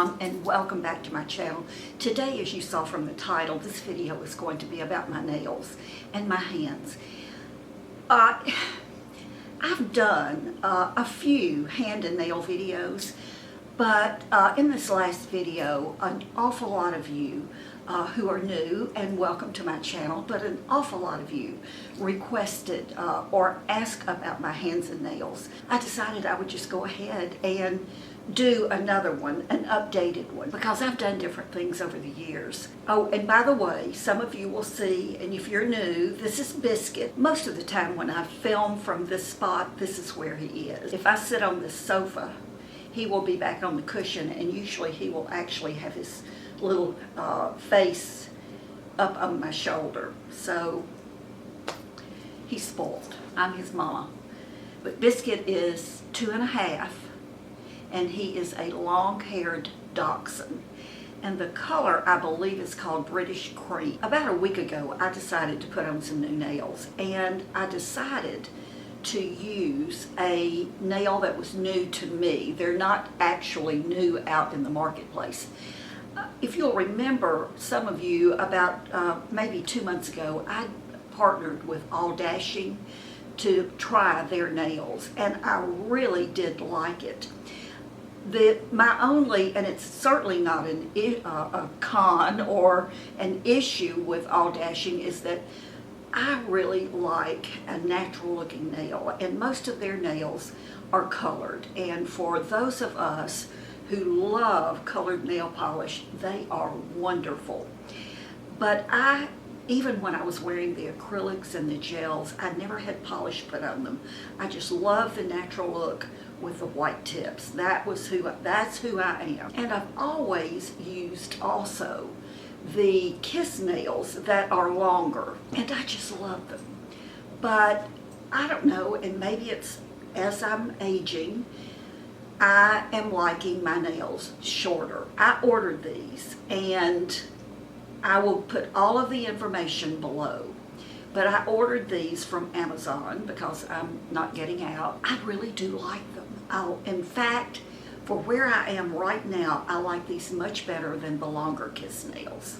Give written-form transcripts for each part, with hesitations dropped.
Mom, and welcome back to my channel. Today, as you saw from the title, this video is going to be about my nails and my hands. I've done a few hand and nail videos, but in this last video, an awful lot of you who are new, and welcome to my channel, but an awful lot of you requested or asked about my hands and nails. I decided I would just go ahead and do another one, an updated one, because I've done different things over the years. Oh, and by the way, some of you will see, and if you're new, this is Biscuit. Most of the time when I film from this spot, this is where he is. If I sit on this sofa, he will be back on the cushion, and usually he will actually have his little face up on my shoulder. So he's spoiled. I'm his mama. But Biscuit is 2.5, and he is a long-haired dachshund. And the color, I believe, is called British Cream. About a week ago, I decided to put on some new nails, and I decided to use a nail that was new to me. They're not actually new out in the marketplace. If you'll remember, some of you, about maybe 2 months ago, I partnered with All Dashing to try their nails, and I really did like it. My only, and it's certainly not a con or an issue with All Dashing, is that I really like a natural looking nail, and most of their nails are colored. And for those of us who love colored nail polish, they are wonderful. But even when I was wearing the acrylics and the gels, I never had polish put on them. I just love the natural look with the white tips. That's who I am. And I've always used also the kiss nails that are longer, and I just love them. But I don't know, and maybe it's as I'm aging, I am liking my nails shorter. I ordered these, and I will put all of the information below. But I ordered these from Amazon because I'm not getting out. I really do like them. In fact, for where I am right now, I like these much better than the longer kiss nails.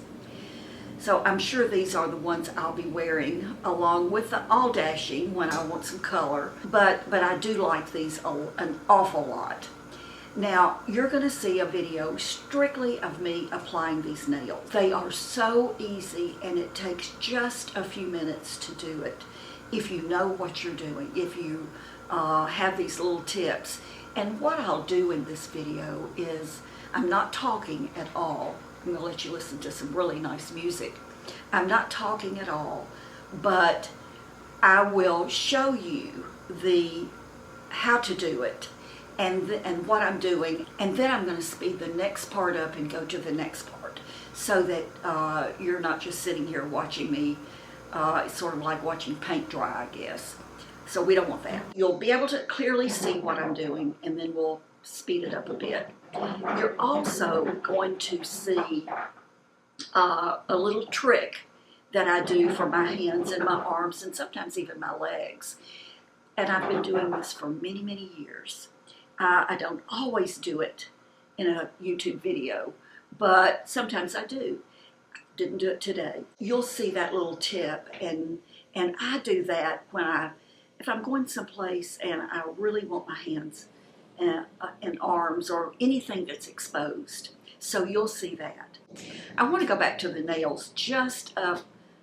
So I'm sure these are the ones I'll be wearing along with the All Dashing when I want some color. But I do like these an awful lot. Now, you're going to see a video strictly of me applying these nails. They are so easy, and it takes just a few minutes to do it if you know what you're doing, if you have these little tips. And what I'll do in this video is, I'm not talking at all. I'm going to let you listen to some really nice music. I'm not talking at all, but I will show you how to do it and what I'm doing, and then I'm going to speed the next part up and go to the next part, so that you're not just sitting here watching me. It's sort of like watching paint dry, I guess. So we don't want that. You'll be able to clearly see what I'm doing, and then we'll speed it up a bit. You're also going to see a little trick that I do for my hands and my arms, and sometimes even my legs. And I've been doing this for many, many years. I don't always do it in a YouTube video, but sometimes I do. Didn't do it today. You'll see that little tip, and I do that if I'm going someplace and I really want my hands and arms or anything that's exposed. So you'll see that. I want to go back to the nails just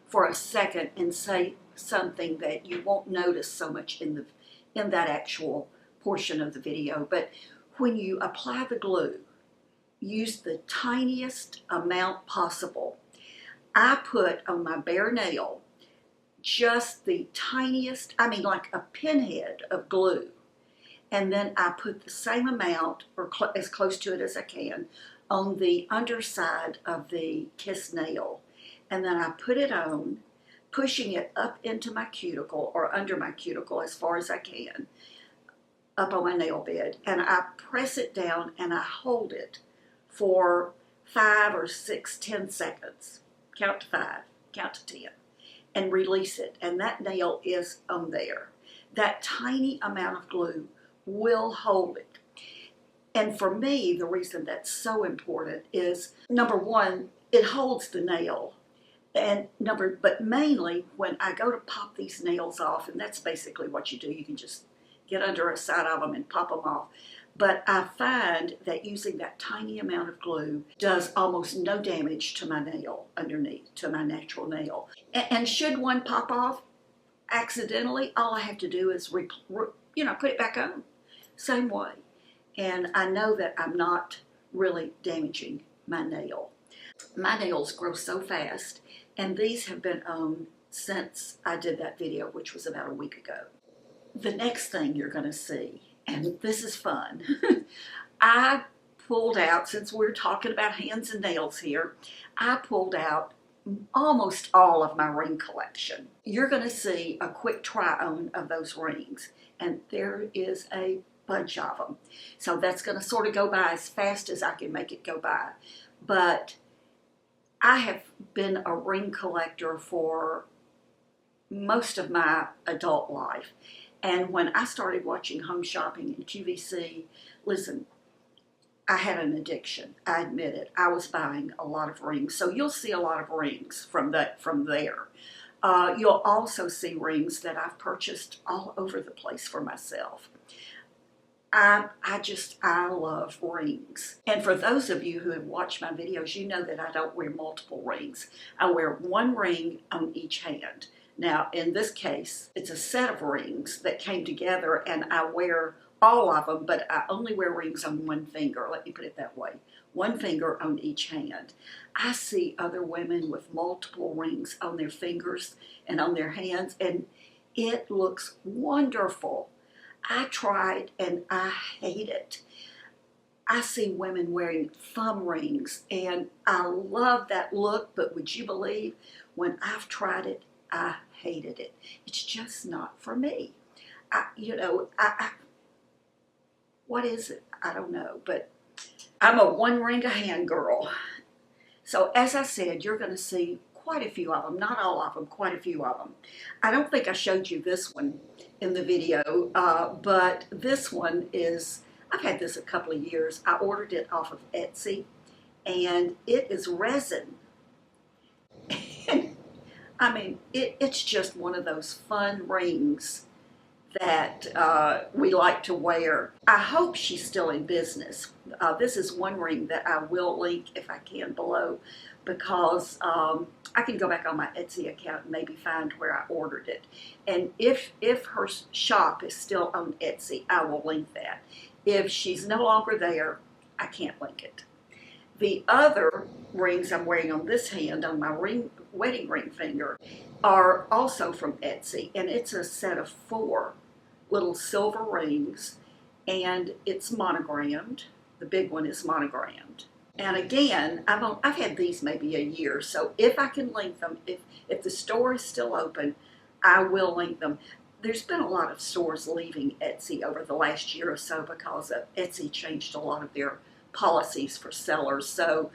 for a second and say something that you won't notice so much in that actual portion of the video. But when you apply the glue, use the tiniest amount possible. I put on my bare nail just the tiniest, I mean like a pinhead of glue. And then I put the same amount, or as close to it as I can, on the underside of the kiss nail. And then I put it on, pushing it up into my cuticle, or under my cuticle as far as I can, up on my nail bed. And I press it down, and I hold it for 5 or 6, 10 seconds. Count to 5, count to 10, and release it. And that nail is on there. That tiny amount of glue will hold it. And for me, the reason that's so important is, number one, it holds the nail. But mainly when I go to pop these nails off, and that's basically what you do, you can just get under a side of them and pop them off. But I find that using that tiny amount of glue does almost no damage to my nail underneath, to my natural nail. And should one pop off accidentally, all I have to do is, put it back on. Same way. And I know that I'm not really damaging my nail. My nails grow so fast, and these have been on since I did that video, which was about a week ago. The next thing you're going to see, and this is fun, I pulled out, since we're talking about hands and nails here, I pulled out almost all of my ring collection. You're going to see a quick try-on of those rings, and there is a bunch of them. So that's going to sort of go by as fast as I can make it go by. But I have been a ring collector for most of my adult life. And when I started watching Home Shopping and QVC, listen, I had an addiction. I admit it. I was buying a lot of rings. So you'll see a lot of rings from there. You'll also see rings that I've purchased all over the place for myself. I love rings. And for those of you who have watched my videos, you know that I don't wear multiple rings. I wear one ring on each hand. Now, in this case, it's a set of rings that came together, and I wear all of them, but I only wear rings on one finger. Let me put it that way. One finger on each hand. I see other women with multiple rings on their fingers and on their hands, and it looks wonderful. I tried and I hate it. I see women wearing thumb rings, and I love that look, but would you believe, when I've tried it, I hated it. It's just not for me. What is it? I don't know, but I'm a one ring a hand girl. So as I said, you're going to see quite a few of them, not all of them, quite a few of them. I don't think I showed you this one in the video, but this one is, I've had this a couple of years. I ordered it off of Etsy, and it is resin. And I mean, it's just one of those fun rings that we like to wear. I hope she's still in business. This is one ring that I will link, if I can, below, because I can go back on my Etsy account and maybe find where I ordered it. And if her shop is still on Etsy, I will link that. If she's no longer there, I can't link it. The other rings I'm wearing on this hand, on my wedding ring finger, are also from Etsy, and it's a set of 4 little silver rings, and it's monogrammed. The big one is monogrammed. And again, I've had these maybe a year, so if I can link them, if the store is still open, I will link them. There's been a lot of stores leaving Etsy over the last year or so because Etsy changed a lot of their policies for sellers. So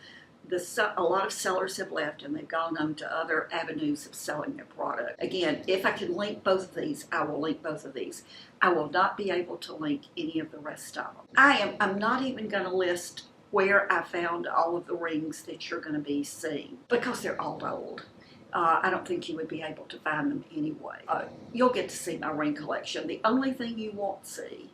a lot of sellers have left, and they've gone on to other avenues of selling their product. Again, if I can link both of these, I will link both of these. I will not be able to link any of the rest of them. I'm not even going to list where I found all of the rings that you're going to be seeing, because they're all old. I don't think you would be able to find them anyway. You'll get to see my ring collection. The only thing you won't see,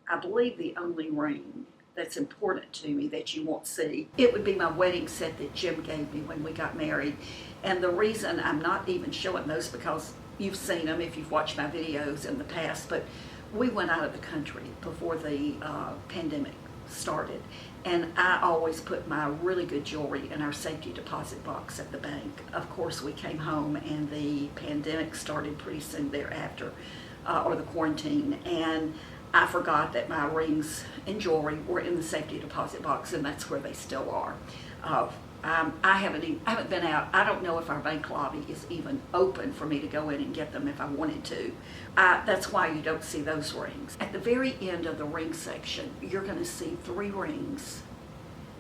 I believe the only ring that's important to me that you won't see, it would be my wedding set that Jim gave me when we got married. And the reason I'm not even showing those, because you've seen them if you've watched my videos in the past, but we went out of the country before the pandemic started, and I always put my really good jewelry in our safety deposit box at the bank. Of course, we came home and the pandemic started pretty soon thereafter, or the quarantine, and I forgot that my rings and jewelry were in the safety deposit box, and that's where they still are. I haven't been out. I don't know if our bank lobby is even open for me to go in and get them if I wanted to. That's why you don't see those rings. At the very end of the ring section, you're going to see 3 rings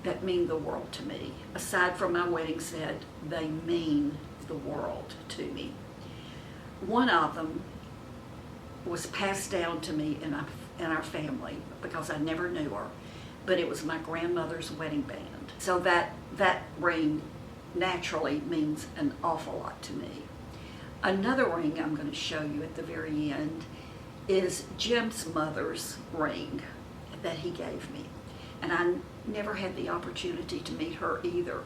that mean the world to me. Aside from my wedding set, they mean the world to me. One of them was passed down to me in our family because I never knew her. but it was my grandmother's wedding band. So that ring naturally means an awful lot to me. Another ring I'm going to show you at the very end is Jim's mother's ring that he gave me. And I never had the opportunity to meet her either,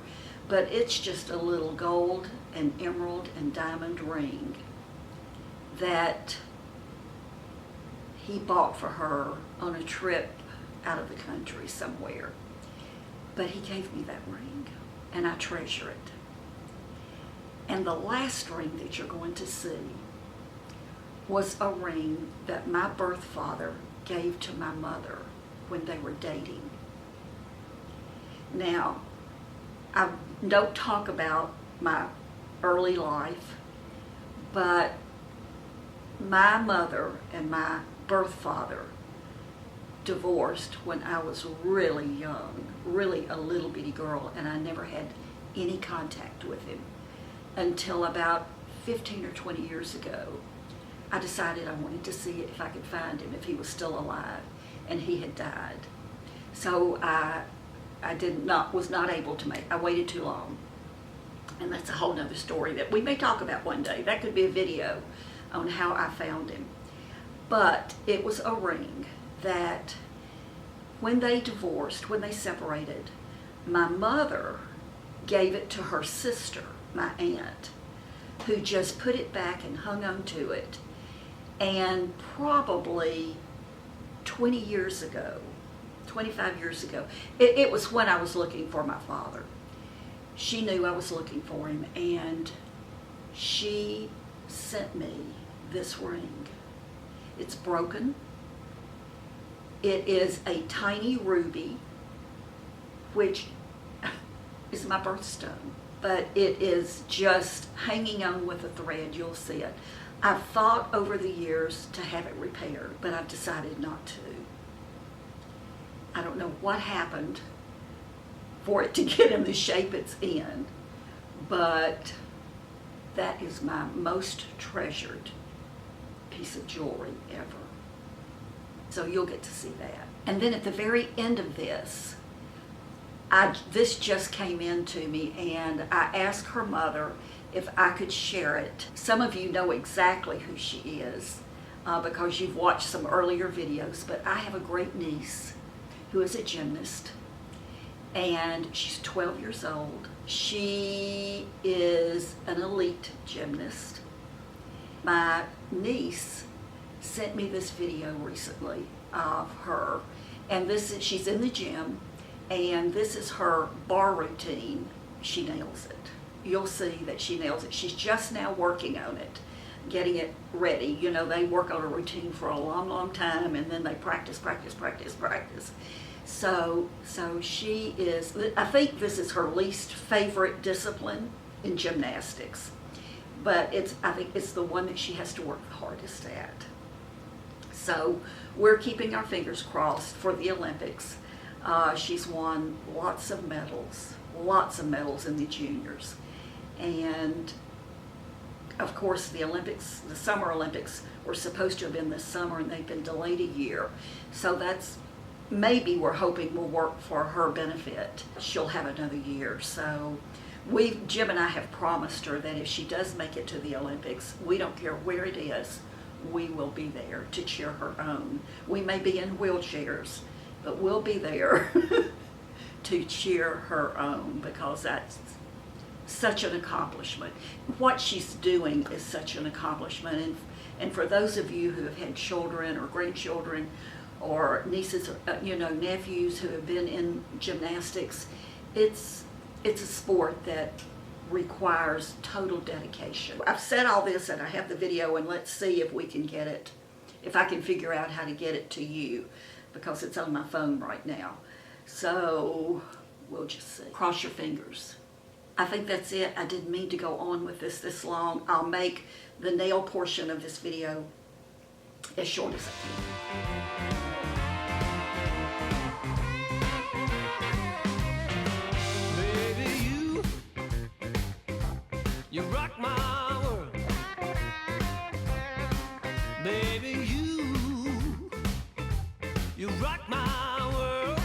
but it's just a little gold and emerald and diamond ring that he bought for her on a trip out of the country somewhere. But he gave me that ring, and I treasure it. And the last ring that you're going to see was a ring that my birth father gave to my mother when they were dating. Now, I don't talk about my early life, but my mother and my birth father divorced when I was really young, really a little bitty girl, and I never had any contact with him until about 15 or 20 years ago. I decided I wanted to see if I could find him, if he was still alive, and he had died. So I was not able to I waited too long. And that's a whole nother story that we may talk about one day. That could be a video on how I found him. But it was a ring that when they divorced, when they separated, my mother gave it to her sister, my aunt, who just put it back and hung on to it. And probably 20 years ago, 25 years ago, it was when I was looking for my father. She knew I was looking for him, and she sent me this ring. It's broken. It is a tiny ruby, which is my birthstone, but it is just hanging on with a thread. You'll see it. I've thought over the years to have it repaired, but I've decided not to. I don't know what happened for it to get in the shape it's in, but that is my most treasured piece of jewelry ever. So you'll get to see that. And then at the very end of this, this just came in to me, and I asked her mother if I could share it. Some of you know exactly who she is because you've watched some earlier videos, but I have a great niece who is a gymnast, and she's 12 years old. She is an elite gymnast. My niece sent me this video recently of her, and she's in the gym, and this is her bar routine. She nails it. You'll see that she nails it. She's just now working on it, getting it ready. You know, they work on a routine for a long, long time, and then they practice. So she is, I think this is her least favorite discipline in gymnastics, but I think it's the one that she has to work the hardest at. So we're keeping our fingers crossed for the Olympics. She's won lots of medals in the juniors. And of course the Olympics, the Summer Olympics, were supposed to have been this summer, and they've been delayed a year. So that's maybe we're hoping will work for her benefit. She'll have another year. So Jim and I have promised her that if she does make it to the Olympics, we don't care where it is, we will be there to cheer her on. We may be in wheelchairs, but we'll be there to cheer her on, because that's such an accomplishment. What she's doing is such an accomplishment. And for those of you who have had children or grandchildren or nieces, nephews who have been in gymnastics, it's a sport that requires total dedication. I've said all this, and I have the video, and let's see if we can get it, if I can figure out how to get it to you, because it's on my phone right now. So we'll just see. Cross your fingers. I think that's it. I didn't mean to go on with this long. I'll make the nail portion of this video as short as I can. You rock my world, baby. You rock my world.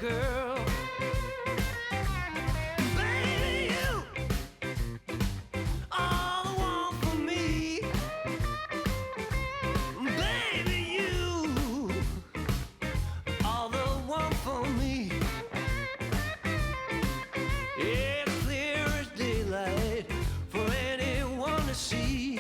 girl. Baby, you are the one for me. Baby, you are the one for me. It's clear as daylight for anyone to see.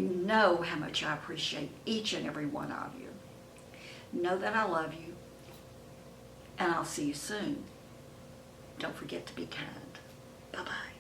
know how much I appreciate each and every one of you. Know that I love you, and I'll see you soon. Don't forget to be kind. Bye-bye.